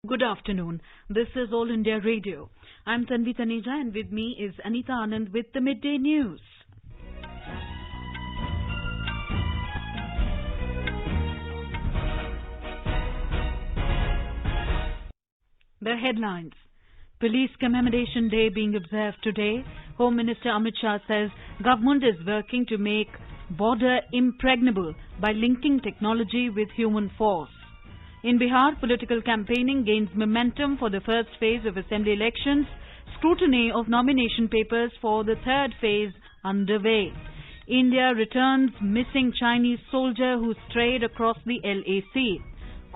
Good afternoon. This is All India Radio. I'm Tanvi Taneja and with me is Anita Anand with the Midday News. The headlines. Police Commemoration Day being observed today. Home Minister Amit Shah says government is working to make border impregnable by linking technology with human force. In Bihar, political campaigning gains momentum for the first phase of assembly elections. Scrutiny of nomination papers for the third phase underway. India returns missing Chinese soldier who strayed across the LAC.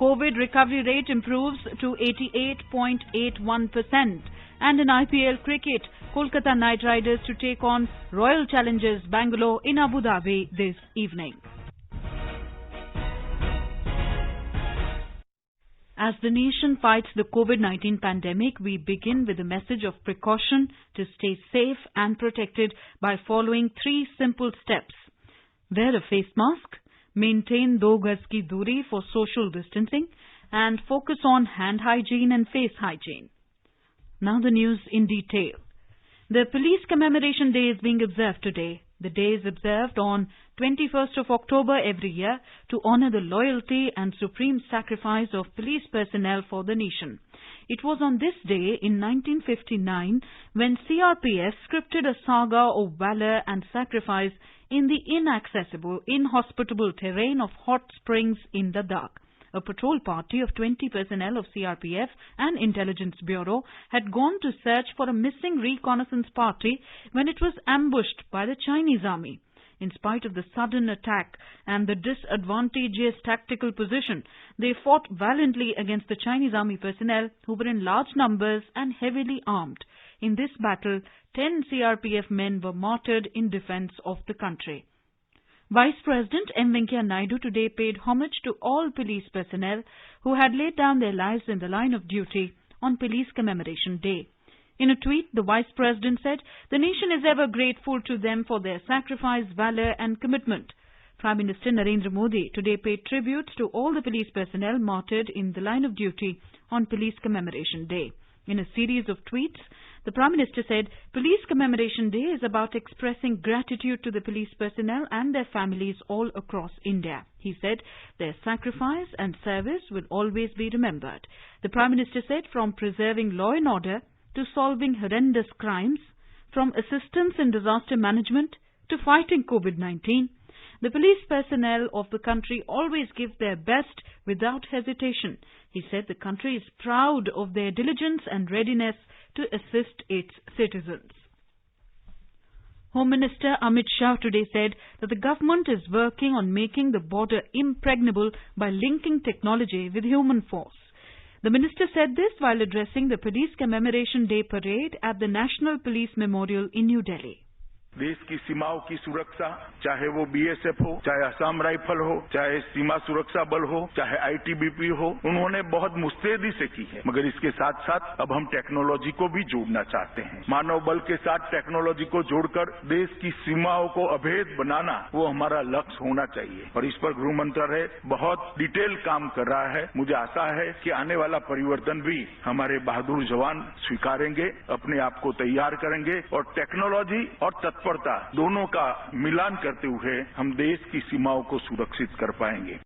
COVID recovery rate improves to 88.81%. And in IPL cricket, Kolkata Knight Riders to take on Royal Challengers Bangalore in Abu Dhabi this evening. As the nation fights the COVID-19 pandemic, we begin with a message of precaution to stay safe and protected by following 3 simple steps. Wear a face mask, maintain 2 gaz ki duri for social distancing, and focus on hand hygiene and face hygiene. Now the news in detail. The Police Commemoration Day is being observed today. The day is observed on 21st of October every year to honor the loyalty and supreme sacrifice of police personnel for the nation. It was on this day in 1959 when CRPF scripted a saga of valor and sacrifice in the inaccessible, inhospitable terrain of Hot Springs in Ladakh. A patrol party of 20 personnel of CRPF and Intelligence Bureau had gone to search for a missing reconnaissance party when it was ambushed by the Chinese army. In spite of the sudden attack and the disadvantageous tactical position, they fought valiantly against the Chinese army personnel who were in large numbers and heavily armed. In this battle, 10 CRPF men were martyred in defense of the country. Vice President M. Venkaiah Naidu today paid homage to all police personnel who had laid down their lives in the line of duty on Police Commemoration Day. In a tweet, the Vice President said, "The nation is ever grateful to them for their sacrifice, valor and commitment." Prime Minister Narendra Modi today paid tributes to all the police personnel martyred in the line of duty on Police Commemoration Day. In a series of tweets, the Prime Minister said, Police Commemoration Day is about expressing gratitude to the police personnel and their families all across India. He said, their sacrifice and service will always be remembered. The Prime Minister said, from preserving law and order to solving horrendous crimes, from assistance in disaster management to fighting COVID-19, the police personnel of the country always give their best without hesitation. He said the country is proud of their diligence and readiness to assist its citizens. Home Minister Amit Shah today said that the government is working on making the border impregnable by linking technology with human force. The minister said this while addressing the Police Commemoration Day parade at the National Police Memorial in New Delhi. देश की सीमाओं की सुरक्षा, चाहे वो BSF हो, चाहे Assam rifle हो, चाहे सीमा सुरक्षा बल हो, चाहे आईटीबीपी हो, उन्होंने बहुत मुस्तैदी से की है। मगर इसके साथ साथ अब हम टेक्नोलॉजी को भी जोड़ना चाहते हैं। मानव बल के साथ टेक्नोलॉजी को जोड़कर देश की सीमाओं को अभेद बनाना, वो हमारा लक्ष्य होना चाहिए। और इस पर गृह मंत्रालय बहुत डिटेल काम कर रहा है। मुझे आशा है कि आने वाला परिवर्तन भी हमारे बहादुर जवान स्वीकारेंगे, अपने आप को तैयार करेंगे और टेक्नोलॉजी और तत्परता दोनों का मिलान करते हुए हम देश की सीमाओं को सुरक्षित कर पाएंगे।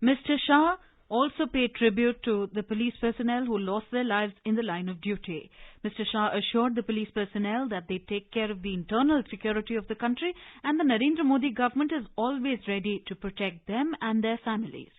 Mr. Shah also paid tribute to the police personnel who lost their lives in the line of duty. Mr. Shah assured the police personnel that they take care of the internal security of the country and the Narendra Modi government is always ready to protect them and their families.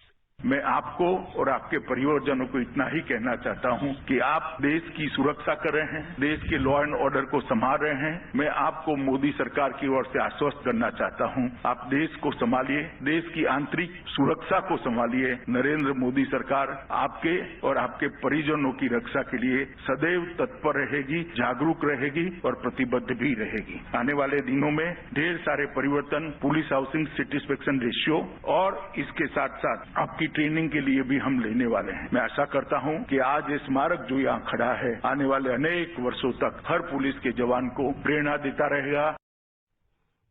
मैं आपको और आपके परिवारजनों को इतना ही कहना चाहता हूं कि आप देश की सुरक्षा कर रहे हैं, देश के लॉ एंड ऑर्डर को संभाल रहे हैं। मैं आपको मोदी सरकार की ओर से आश्वस्त करना चाहता हूं, आप देश को संभालिए, देश की आंतरिक सुरक्षा को संभालिए। नरेंद्र मोदी सरकार आपके और आपके परिजनों की रक्षा के लिए सदैव तत्पर रहेगी, जागरूक रहेगी और प्रतिबद्ध भी रहेगी। आने वाले दिनों में ढेर सारे परिवर्तन पुलिस हाउसिंग सेटिस्फेक्शन रेशियो और इसके साथ साथ आपकी ट्रेनिंग के लिए भी हम लेने वाले हैं। मैं आशा करता हूं कि आज ये स्मारक जो यहाँ खड़ा है आने वाले अनेक वर्षों तक हर पुलिस के जवान को प्रेरणा देता रहेगा।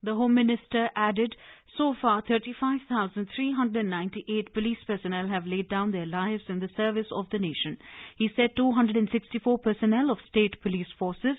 The Home Minister added, so far 35,398 police personnel have laid down their lives in the service of the nation. He said 264 personnel of state police forces,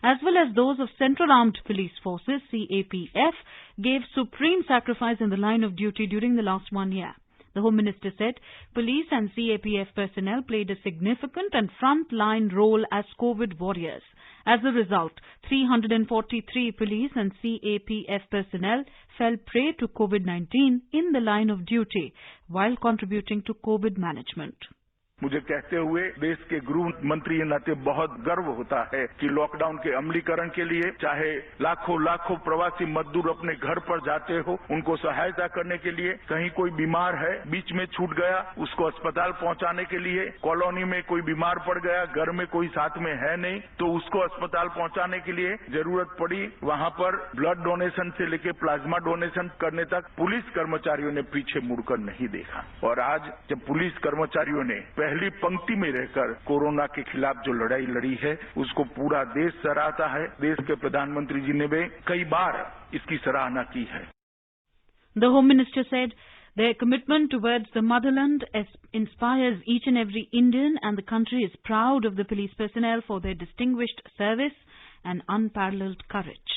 as well as those of Central Armed Police Forces, CAPF, gave supreme sacrifice in the line of duty during the last 1 year. The Home Minister said police and CAPF personnel played a significant and front-line role as COVID warriors. As a result, 343 police and CAPF personnel fell prey to COVID-19 in the line of duty while contributing to COVID management. मुझे कहते हुए देश के गृह मंत्री के नाते बहुत गर्व होता है कि लॉकडाउन के अमलीकरण के लिए चाहे लाखों प्रवासी मजदूर अपने घर पर जाते हो, उनको सहायता करने के लिए, कहीं कोई बीमार है बीच में छूट गया उसको अस्पताल पहुंचाने के लिए, कॉलोनी में कोई बीमार पड़ गया, घर में कोई साथ में है नहीं तो उसको अस्पताल पहुंचाने के लिए जरूरत पड़ी, वहां पर ब्लड डोनेशन से लेकर प्लाज्मा डोनेशन करने तक पुलिस कर्मचारियों ने पीछे मुड़कर नहीं देखा। और आज जब पुलिस कर्मचारियों ने पहली पंक्ति में रहकर कोरोना के खिलाफ जो लड़ाई लड़ी है उसको पूरा देश सराहता है। देश के प्रधानमंत्री जी ने भी कई बार इसकी सराहना की है। The Home Minister said their commitment towards the motherland inspires each and every Indian, and the country is proud of the police personnel for their distinguished service and unparalleled courage.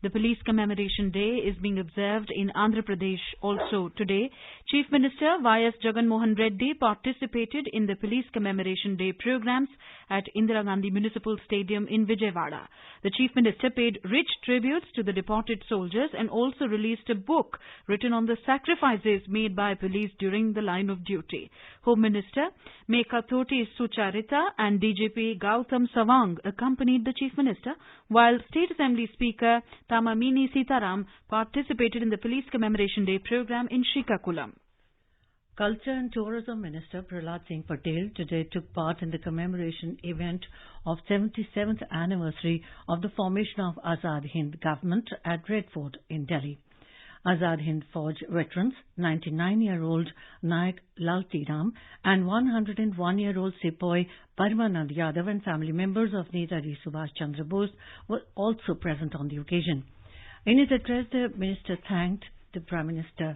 The Police Commemoration Day is being observed in Andhra Pradesh also today. Chief Minister Y.S. Jagan Mohan Reddy participated in the Police Commemoration Day programs at Indira Gandhi Municipal Stadium in Vijayawada. The Chief Minister paid rich tributes to the departed soldiers and also released a book written on the sacrifices made by police during the line of duty. Home Minister Mekathoti Sucharita and DGP Gautam Sawang accompanied the Chief Minister, while State Assembly Speaker Tamamini Sitaram participated in the Police Commemoration Day program in Srikakulam. Culture and Tourism Minister Prahlad Singh Patel today took part in the commemoration event of 77th anniversary of the formation of Azad Hind government at Red Fort in Delhi. Azad Hind Fauj veterans, 99-year-old Nayak Lalti Ram and 101-year-old Sepoy Parmanand Yadav and family members of Netaji Subhash Chandra Bose were also present on the occasion. In his address, the minister thanked the Prime Minister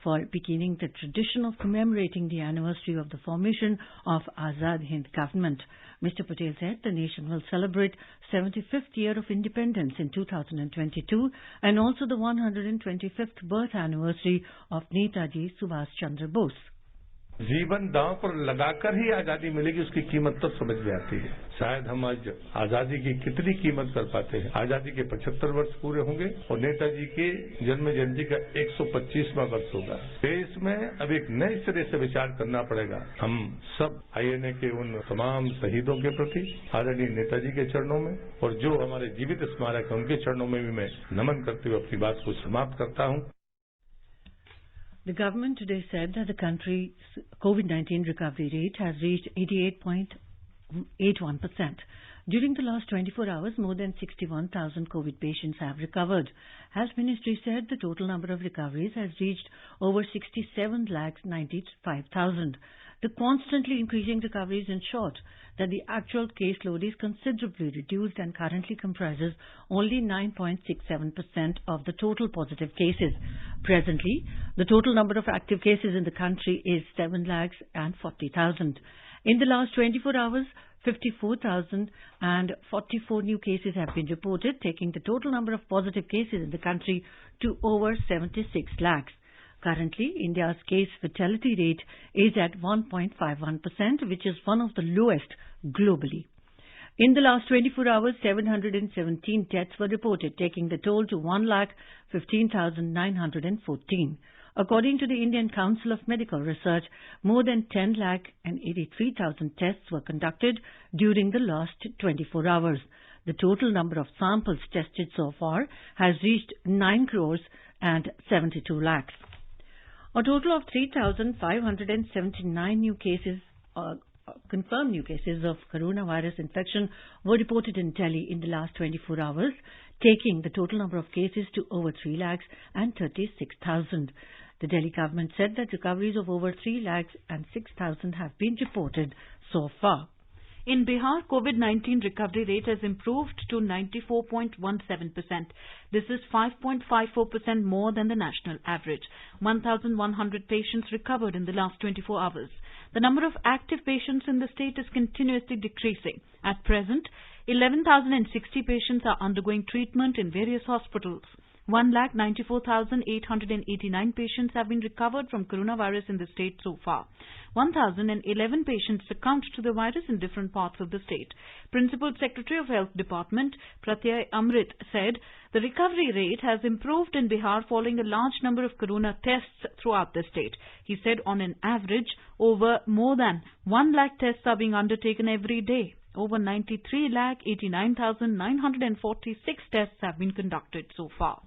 for beginning the tradition of commemorating the anniversary of the formation of Azad Hind government. Mr. Patel said the nation will celebrate 75th year of independence in 2022 and also the 125th birth anniversary of Netaji Subhash Chandra Bose. जीवन दांव पर लगाकर ही आजादी मिलेगी, उसकी कीमत तो समझ में आती है। शायद हम आज आजादी की कितनी कीमत कर पाते हैं। आजादी के 75 वर्ष पूरे होंगे और नेताजी के जन्म जयंती का 125वां वर्ष होगा। देश में अब एक नए सिरे से विचार करना पड़ेगा। हम सब आईएनए के उन तमाम शहीदों के प्रति आदरणीय नेताजी के चरणों में और जो हमारे जीवित स्मारक है उनके चरणों में भी मैं नमन करते हुए अपनी बात को समाप्त करता हूं। The government today said that the country's COVID-19 recovery rate has reached 88.81%. During the last 24 hours, more than 61,000 COVID patients have recovered. As Ministry said, the total number of recoveries has reached over 67,95,000. The constantly increasing recoveries ensured that the actual caseload is considerably reduced and currently comprises only 9.67% of the total positive cases. Presently, the total number of active cases in the country is 7,40,000. In the last 24 hours, 54,044 new cases have been reported, taking the total number of positive cases in the country to over 76 lakhs. Currently, India's case fatality rate is at 1.51%, which is one of the lowest globally. In the last 24 hours, 717 deaths were reported, taking the toll to 1,15,914. According to the Indian Council of Medical Research, more than 10,83,000 tests were conducted during the last 24 hours. The total number of samples tested so far has reached 9 crores and 72 lakhs. A total of 3,579 new cases, confirmed new cases of coronavirus infection were reported in Delhi in the last 24 hours, taking the total number of cases to over 3 lakhs and 36,000. The Delhi government said that recoveries of over 3 lakhs and 6,000 have been reported so far. In Bihar, COVID-19 recovery rate has improved to 94.17%. This is 5.54% more than the national average. 1,100 patients recovered in the last 24 hours. The number of active patients in the state is continuously decreasing. At present, 11,060 patients are undergoing treatment in various hospitals. 1,94,889 patients have been recovered from coronavirus in the state so far. 1,011 patients succumbed to the virus in different parts of the state. Principal Secretary of Health Department, Pratyay Amrit, said the recovery rate has improved in Bihar following a large number of corona tests throughout the state. He said on an average, over more than 1 lakh tests are being undertaken every day. Over 93,89,946 tests have been conducted so far.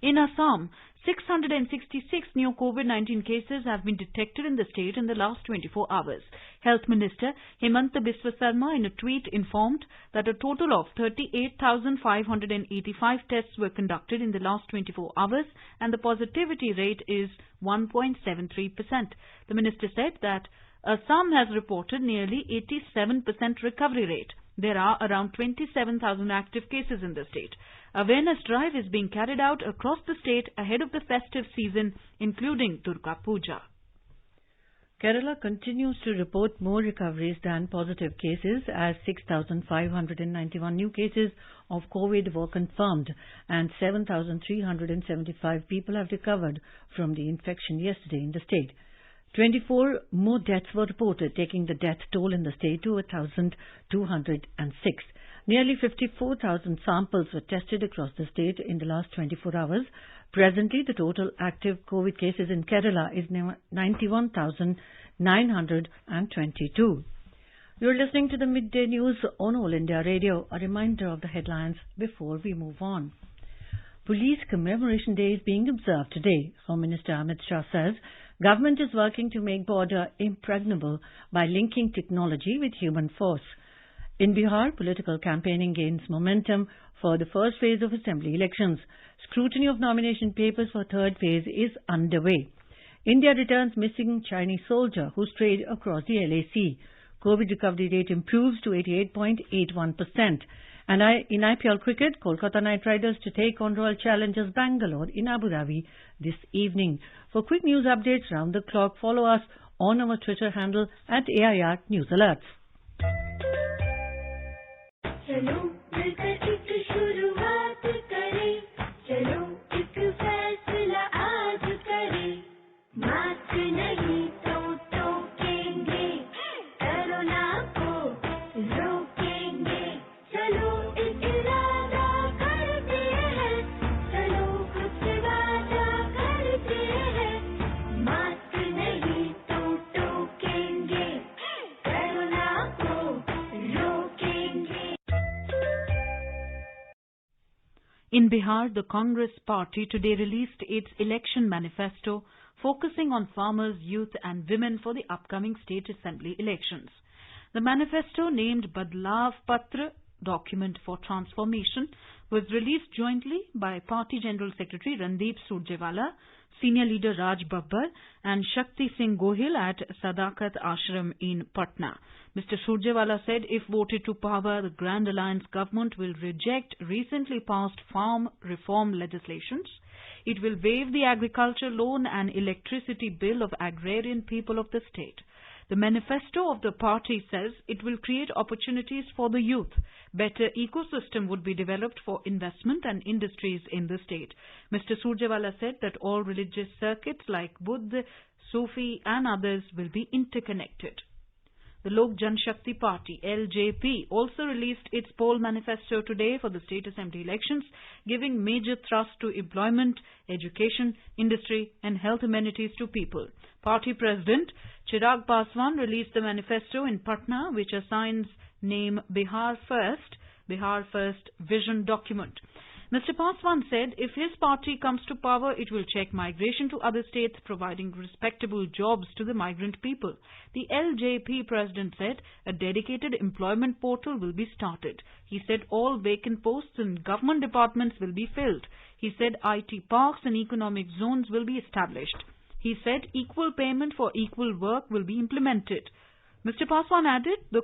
In Assam, 666 new COVID-19 cases have been detected in the state in the last 24 hours. Health Minister Himanta Biswa Sarma in a tweet informed that a total of 38,585 tests were conducted in the last 24 hours and the positivity rate is 1.73%. The minister said that Assam has reported nearly 87% recovery rate. There are around 27,000 active cases in the state. Awareness drive is being carried out across the state ahead of the festive season, including Durga Puja. Kerala continues to report more recoveries than positive cases as 6,591 new cases of COVID were confirmed and 7,375 people have recovered from the infection yesterday in the state. 24 more deaths were reported, taking the death toll in the state to 1,206. Nearly 54,000 samples were tested across the state in the last 24 hours. Presently, the total active COVID cases in Kerala is 91,922. You're listening to the Midday News on All India Radio. A reminder of the headlines before we move on. Police Commemoration Day is being observed today. Home Minister Amit Shah says government is working to make border impregnable by linking technology with human force. In Bihar, political campaigning gains momentum for the first phase of assembly elections. Scrutiny of nomination papers for third phase is underway. India returns missing Chinese soldier who strayed across the LAC. COVID recovery rate improves to 88.81%. And in IPL cricket, Kolkata Knight Riders to take on Royal Challengers Bangalore in Abu Dhabi this evening. For quick news updates round the clock, follow us on our Twitter handle at AIR News Alerts. चलो मिलकर एक शुरुआत करें, चलो एक फैसला आज करें, मास्क नहीं तो टोकेंगे, कोरोना को रोकेंगे, चलो एक इरादा करते हैं, चलो कुछ वादा करते हैं, मास्क नहीं तो टोकेंगे, कोरोना को रोकेंगे. In Bihar, the Congress party today released its election manifesto focusing on farmers, youth and women for the upcoming state assembly elections. The manifesto, named Badlav Patra, Document for Transformation, was released jointly by Party General Secretary Randeep Surjewala, Senior Leader Raj Babbar and Shakti Singh Gohil at Sadakat Ashram in Patna. Mr. Surjewala said if voted to power, the Grand Alliance government will reject recently passed farm reform legislations. It will waive the agriculture loan and electricity bill of agrarian people of the state. The manifesto of the party says it will create opportunities for the youth. Better ecosystem would be developed for investment and industries in the state. Mr. Surjewala said that all religious circuits like Buddha, Sufi and others will be interconnected. The Lok Janshakti Party, LJP, also released its poll manifesto today for the state assembly elections, giving major thrust to employment, education, industry and health amenities to people. Party President Chirag Paswan released the manifesto in Patna, which assigns name Bihar First Vision Document. Mr. Paswan said if his party comes to power, it will check migration to other states, providing respectable jobs to the migrant people. The LJP president said a dedicated employment portal will be started. He said all vacant posts in government departments will be filled. He said IT parks and economic zones will be established. He said equal payment for equal work will be implemented. Mr. Paswan added the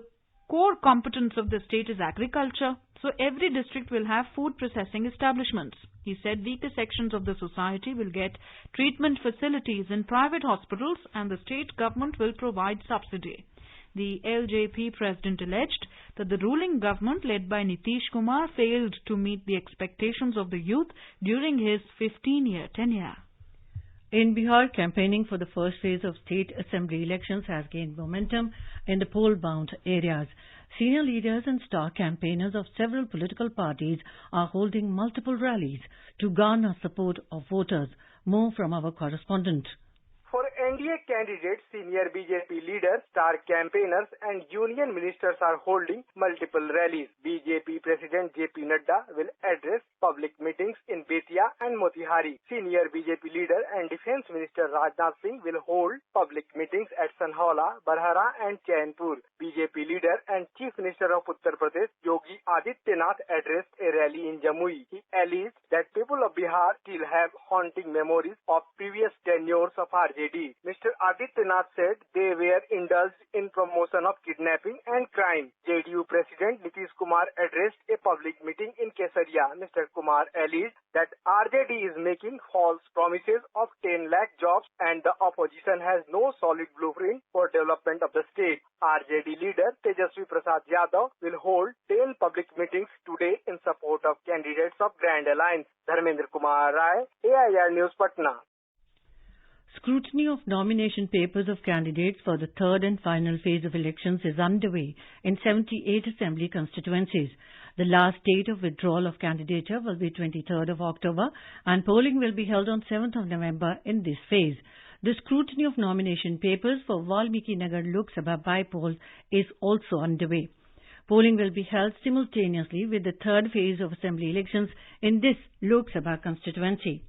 core competence of the state is agriculture, so every district will have food processing establishments. He said weaker sections of the society will get treatment facilities in private hospitals and the state government will provide subsidy. The LJP president alleged that the ruling government led by Nitish Kumar failed to meet the expectations of the youth during his 15-year tenure. In Bihar, campaigning for the first phase of state assembly elections has gained momentum in the poll-bound areas. Senior leaders and star campaigners of several political parties are holding multiple rallies to garner support of voters. More from our correspondent. For NDA candidates, senior BJP leaders, star campaigners and union ministers are holding multiple rallies. BJP President JP Nadda will address public meetings in Betia and Motihari. Senior BJP leader and Defence Minister Rajnath Singh will hold public meetings at Sanhaula, Barhara and Chainpur. BJP leader and Chief Minister of Uttar Pradesh, Yogi Adityanath, addressed a rally in Jamui. He alleged that people of Bihar still have haunting memories of previous tenures of RJD. Mr. Adityanath said they were indulged in promotion of kidnapping and crime. JDU President Nitish Kumar addressed a public meeting in Kesaria. Mr. Kumar alleged that RJD is making false promises of 10 lakh jobs and the opposition has no solid blueprint for development of the state. RJD leader Tejasvi Prasad Yadav will hold 10 public meetings today in support of candidates of Grand Alliance. Dharmendra Kumar Rai, AIR News, Patna. Scrutiny of nomination papers of candidates for the third and final phase of elections is underway in 78 assembly constituencies. The last date of withdrawal of candidature will be 23rd of October and polling will be held on 7th of November in this phase. The scrutiny of nomination papers for Valmiki Nagar Lok Sabha by-poll is also underway. Polling will be held simultaneously with the third phase of assembly elections in this Lok Sabha constituency.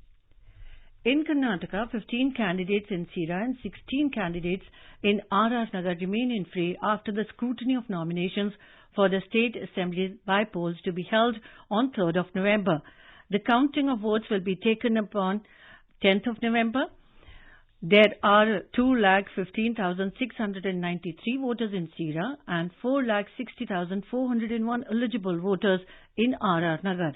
In Karnataka, 15 candidates in Sira and 16 candidates in RR Nagar remain in fray after the scrutiny of nominations for the state assembly by-polls to be held on 3rd of November. The counting of votes will be taken upon 10th of November. There are 2,15,693 voters in Sira and 4,60,401 eligible voters in RR Nagar.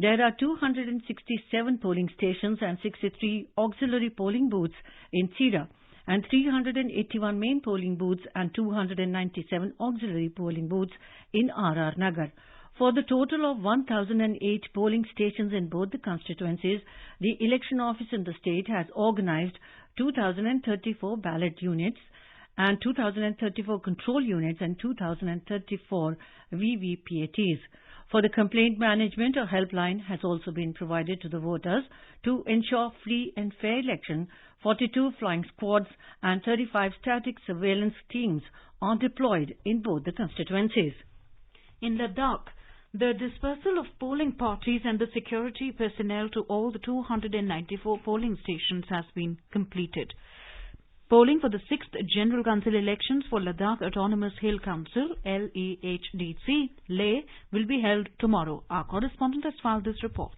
There are 267 polling stations and 63 auxiliary polling booths in Sira and 381 main polling booths and 297 auxiliary polling booths in RR Nagar. For the total of 1,008 polling stations in both the constituencies, the election office in the state has organized 2,034 ballot units and 2,034 control units and 2,034 VVPATs. For the complaint management, a helpline has also been provided to the voters to ensure free and fair election. 42 flying squads and 35 static surveillance teams are deployed in both the constituencies. In Ladakh, the dispersal of polling parties and the security personnel to all the 294 polling stations has been completed. Polling for the 6th General Council elections for Ladakh Autonomous Hill Council, LEHDC, Leh, will be held tomorrow. Our correspondent has filed this report.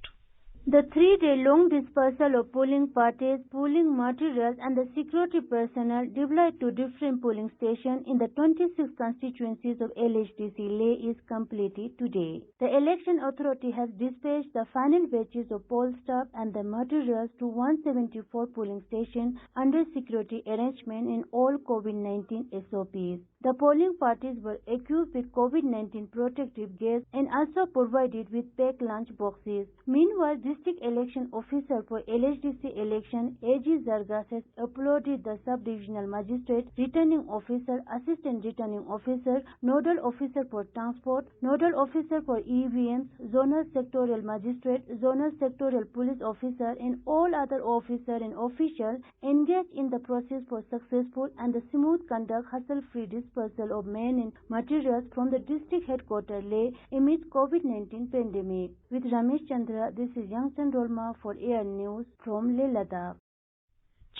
The 3-day-long dispersal of polling parties, polling materials and the security personnel deployed to different polling stations in the 26 constituencies of LHDC Leh is completed today. The election authority has dispatched the final batches of poll staff and the materials to 174 polling stations under security arrangement in all COVID-19 SOPs. The polling parties were equipped with COVID-19 protective gear and also provided with packed lunch boxes. Meanwhile, District Election Officer for LHDC election, AG Zargas, has uploaded the Sub-Divisional Magistrate, Returning Officer, Assistant Returning Officer, Nodal Officer for Transport, Nodal Officer for EVMs, Zonal Sectorial Magistrate, Zonal Sectorial Police Officer and all other officers and officials engaged in the process for successful and the smooth conduct, hassle-free dispersal of men and materials from the district headquarters Leh amidst COVID-19 pandemic. With Ramesh Chandra, this is Youngson Rolma for Air News from Leh, Ladakh.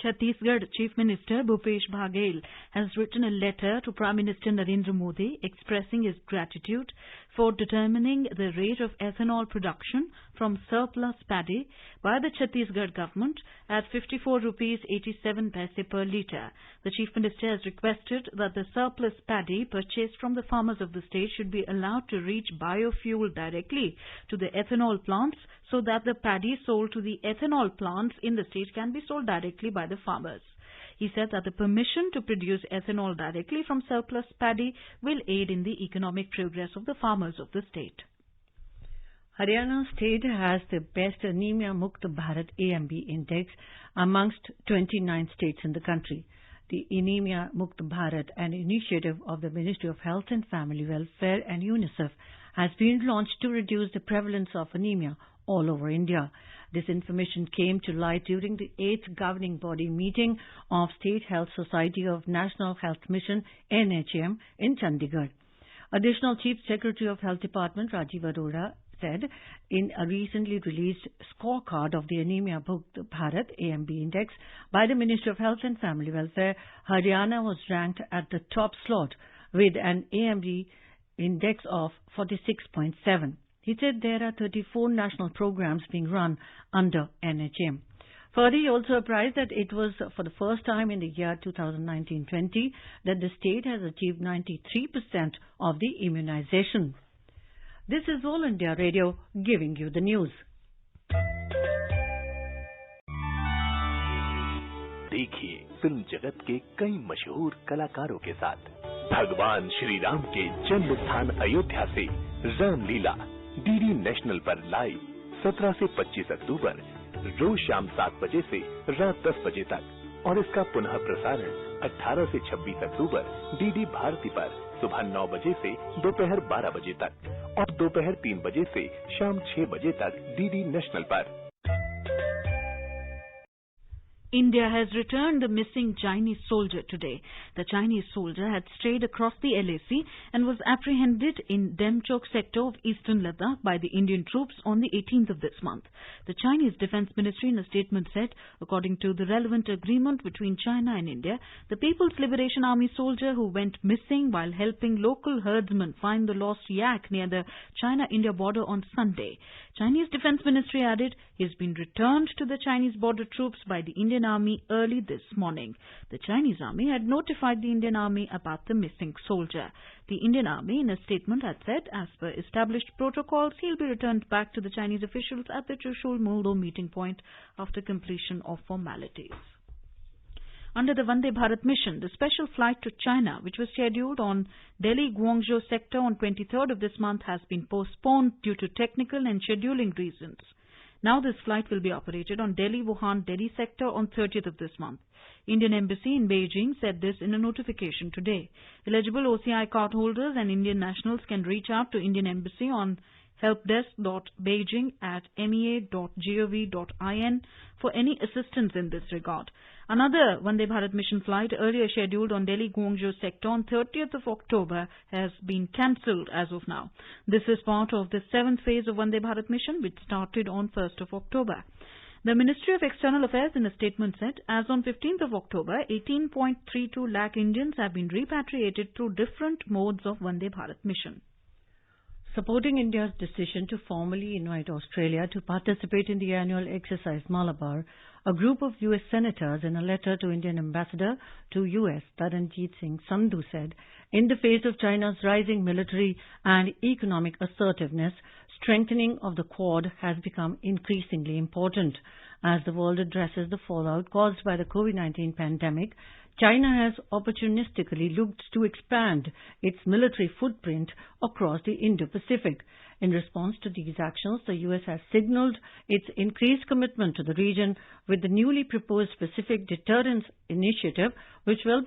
Chhattisgarh Chief Minister Bhupesh Baghel has written a letter to Prime Minister Narendra Modi expressing his gratitude for determining the rate of ethanol production from surplus paddy by the Chhattisgarh government at 54 rupees 87 paise per litre. The Chief Minister has requested that the surplus paddy purchased from the farmers of the state should be allowed to reach biofuel directly to the ethanol plants so that the paddy sold to the ethanol plants in the state can be sold directly by the farmers. He said that the permission to produce ethanol directly from surplus paddy will aid in the economic progress of the farmers of the state. Haryana state has the best Anemia Mukt Bharat AMB index amongst 29 states in the country. The Anemia Mukt Bharat, an initiative of the Ministry of Health and Family Welfare and UNICEF, has been launched to reduce the prevalence of anemia all over India. This information came to light during the 8th governing body meeting of State Health Society of National Health Mission NHM in Chandigarh. Additional Chief Secretary of Health Department Rajiv Arora said in a recently released scorecard of the Anemia Mukt Bharat AMB index by the Ministry of Health and Family Welfare, Haryana was ranked at the top slot with an AMB index of 46.7. He said there are 34 national programs being run under NHM. Further, he also apprised that it was for the first time in the year 2019-20 that the state has achieved 93% of the immunization. This is All India Radio giving you the news. देखिए film जगत के कई मशहूर कलाकारों के साथ भगवान श्री राम के जन्म स्थान अयोध्या से रामलीला डीडी नेशनल पर लाइव 17 से 25 अक्टूबर रोज शाम 7 बजे से रात 10 बजे तक और इसका पुनः प्रसारण 18 से 26 अक्टूबर डीडी भारती पर सुबह 9 बजे से दोपहर 12 बजे तक और दोपहर 3 बजे से शाम 6 बजे तक डीडी नेशनल पर। India has returned the missing Chinese soldier today. The Chinese soldier had strayed across the LAC and was apprehended in Demchok sector of eastern Ladakh by the Indian troops on the 18th of this month. The Chinese Defence Ministry in a statement said, according to the relevant agreement between China and India, the People's Liberation Army soldier who went missing while helping local herdsmen find the lost yak near the China-India border on Sunday. Chinese Defence Ministry added he has been returned to the Chinese border troops by the Indian Army early this morning. The Chinese Army had notified the Indian Army about the missing soldier. The Indian Army in a statement had said, as per established protocols, he will be returned back to the Chinese officials at the Chushul-Muldo meeting point after completion of formalities. Under the Vande Bharat mission, the special flight to China, which was scheduled on Delhi-Guangzhou sector on 23rd of this month, has been postponed due to technical and scheduling reasons. Now this flight will be operated on Delhi-Wuhan Delhi sector on 30th of this month. Indian Embassy in Beijing said this in a notification today. Eligible OCI card holders and Indian nationals can reach out to Indian Embassy on helpdesk.beijing@mea.gov.in for any assistance in this regard. Another Vande Bharat mission flight earlier scheduled on Delhi-Guangzhou sector on 30th of October has been cancelled as of now. This is part of the 7th phase of Vande Bharat mission, which started on 1st of October. The Ministry of External Affairs in a statement said, as on 15th of October, 18.32 lakh Indians have been repatriated through different modes of Vande Bharat mission. Supporting India's decision to formally invite Australia to participate in the annual exercise Malabar, a group of US senators in a letter to Indian ambassador to US Taranjeet Singh Sandhu said, in the face of China's rising military and economic assertiveness, strengthening of the Quad has become increasingly important. As the world addresses the fallout caused by the COVID-19 pandemic, China has opportunistically looked to expand its military footprint across the Indo-Pacific. In response to these actions, the US has signaled its increased commitment to the region with the newly proposed Pacific Deterrence Initiative, which will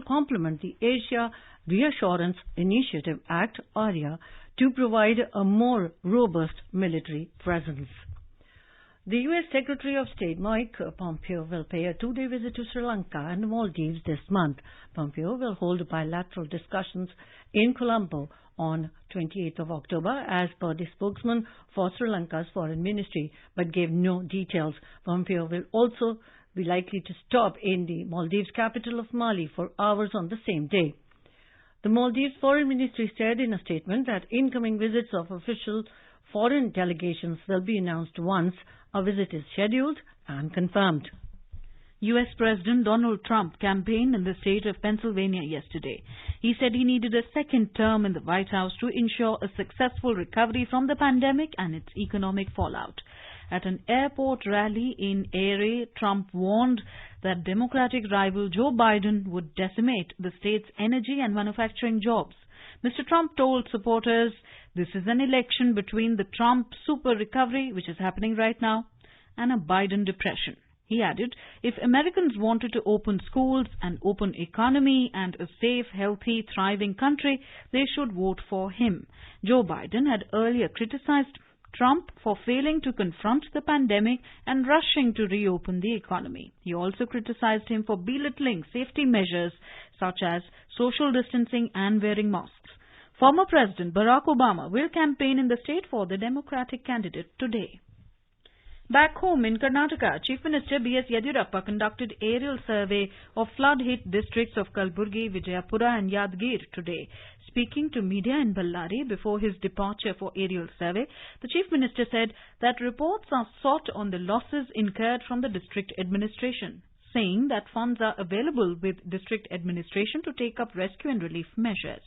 complement the Asia Reassurance Initiative Act, ARIA, to provide a more robust military presence. The U.S. Secretary of State Mike Pompeo will pay a 2-day visit to Sri Lanka and the Maldives this month. Pompeo will hold bilateral discussions in Colombo on 28th of October, as per the spokesman for Sri Lanka's foreign ministry, but gave no details. Pompeo will also be likely to stop in the Maldives capital of Mali for hours on the same day. The Maldives Foreign Ministry said in a statement that incoming visits of official foreign delegations will be announced once a visit is scheduled and confirmed. U.S. President Donald Trump campaigned in the state of Pennsylvania yesterday. He said he needed a second term in the White House to ensure a successful recovery from the pandemic and its economic fallout. At an airport rally in Erie, Trump warned that Democratic rival Joe Biden would decimate the state's energy and manufacturing jobs. Mr. Trump told supporters, "This is an election between the Trump super recovery, which is happening right now, and a Biden depression." He added, if Americans wanted to open schools, an open economy, and a safe, healthy, thriving country, they should vote for him. Joe Biden had earlier criticized Trump for failing to confront the pandemic and rushing to reopen the economy. He also criticized him for belittling safety measures such as social distancing and wearing masks. Former President Barack Obama will campaign in the state for the Democratic candidate today. Back home in Karnataka, Chief Minister B.S. Yediyurappa conducted aerial survey of flood-hit districts of Kalburgi, Vijayapura and Yadgir today. Speaking to media in Ballari before his departure for aerial survey, the Chief Minister said that reports are sought on the losses incurred from the district administration, saying that funds are available with district administration to take up rescue and relief measures.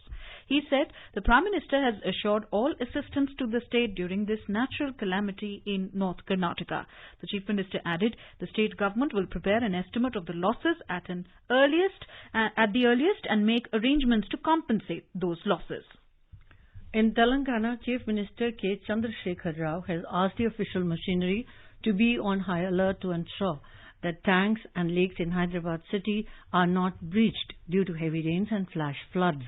He said the Prime Minister has assured all assistance to the state during this natural calamity in North Karnataka. The Chief Minister added the state government will prepare an estimate of the losses at the earliest and make arrangements to compensate those losses. In Telangana, Chief Minister K. Chandrasekhar Rao has asked the official machinery to be on high alert to ensure that tanks and lakes in Hyderabad city are not breached due to heavy rains and flash floods.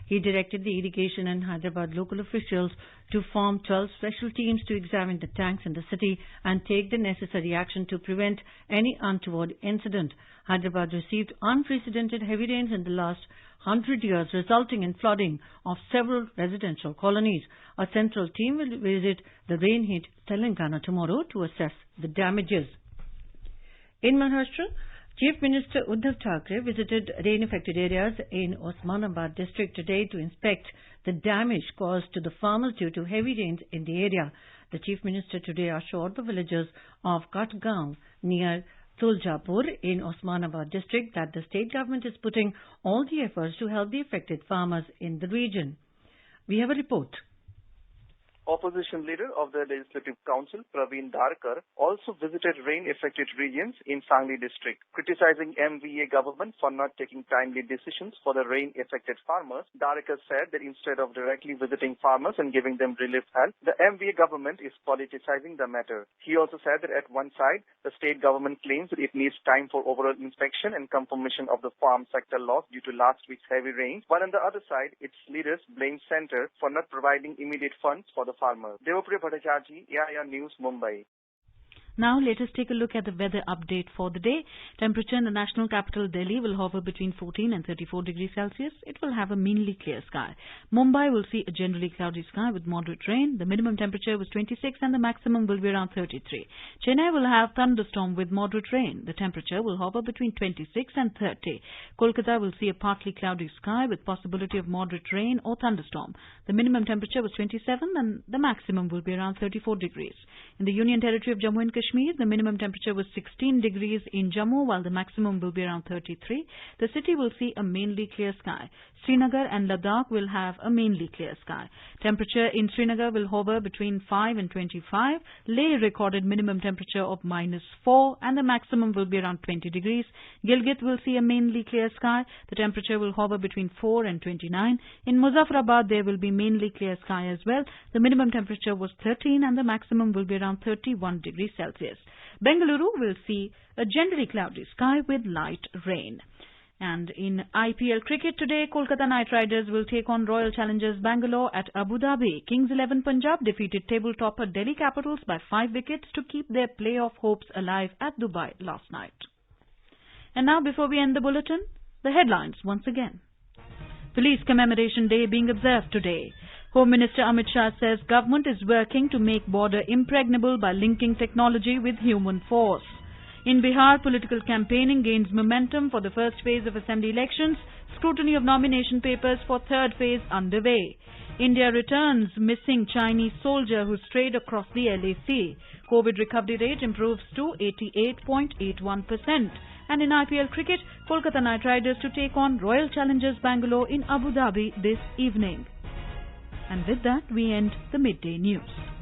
He directed the irrigation and Hyderabad local officials to form 12 special teams to examine the tanks in the city and take the necessary action to prevent any untoward incident. Hyderabad received unprecedented heavy rains in the last 100 years, resulting in flooding of several residential colonies. A central team will visit the rain-hit Telangana tomorrow to assess the damages. In Maharashtra, Chief Minister Uddhav Thackeray visited rain-affected areas in Osmanabad district today to inspect the damage caused to the farmers due to heavy rains in the area. The Chief Minister today assured the villagers of Katgaon near Tuljapur in Osmanabad district that the state government is putting all the efforts to help the affected farmers in the region. We have a report. Opposition leader of the Legislative Council, Praveen Dharkar, also visited rain-affected regions in Sangli district. Criticizing MVA government for not taking timely decisions for the rain-affected farmers, Dharkar said that instead of directly visiting farmers and giving them relief help, the MVA government is politicizing the matter. He also said that at one side, the state government claims that it needs time for overall inspection and confirmation of the farm sector loss due to last week's heavy rains, while on the other side, its leaders blame center for not providing immediate funds for the farmers. Devapriya Bhattacharjee, AIR News, Mumbai. Now let us take a look at the weather update for the day. Temperature in the national capital Delhi will hover between 14 and 34 degrees Celsius. It will have a mainly clear sky. Mumbai will see a generally cloudy sky with moderate rain. The minimum temperature was 26 and the maximum will be around 33. Chennai will have thunderstorm with moderate rain. The temperature will hover between 26 and 30. Kolkata will see a partly cloudy sky with possibility of moderate rain or thunderstorm. The minimum temperature was 27 and the maximum will be around 34 degrees. In the Union Territory of Jammu and Kashmir, the minimum temperature was 16 degrees in Jammu while the maximum will be around 33. The city will see a mainly clear sky. Srinagar and Ladakh will have a mainly clear sky. Temperature in Srinagar will hover between 5 and 25. Leh recorded minimum temperature of -4 and the maximum will be around 20 degrees. Gilgit will see a mainly clear sky. The temperature will hover between 4 and 29. In Muzaffarabad there will be mainly clear sky as well. The minimum temperature was 13 and the maximum will be around 31 degrees Celsius. Bengaluru will see a generally cloudy sky with light rain. And in IPL cricket today, Kolkata Knight Riders will take on Royal Challengers Bangalore at Abu Dhabi. Kings 11 Punjab defeated table topper Delhi Capitals by 5 wickets to keep their playoff hopes alive at Dubai last night. And now, before we end the bulletin, the headlines once again. Police Commemoration Day being observed today. Home Minister Amit Shah says government is working to make border impregnable by linking technology with human force. In Bihar, political campaigning gains momentum for the first phase of assembly elections. Scrutiny of nomination papers for third phase underway. India returns missing Chinese soldier who strayed across the LAC. COVID recovery rate improves to 88.81%. And in IPL cricket, Kolkata Knight Riders to take on Royal Challengers Bangalore in Abu Dhabi this evening. And with that, we end the midday news.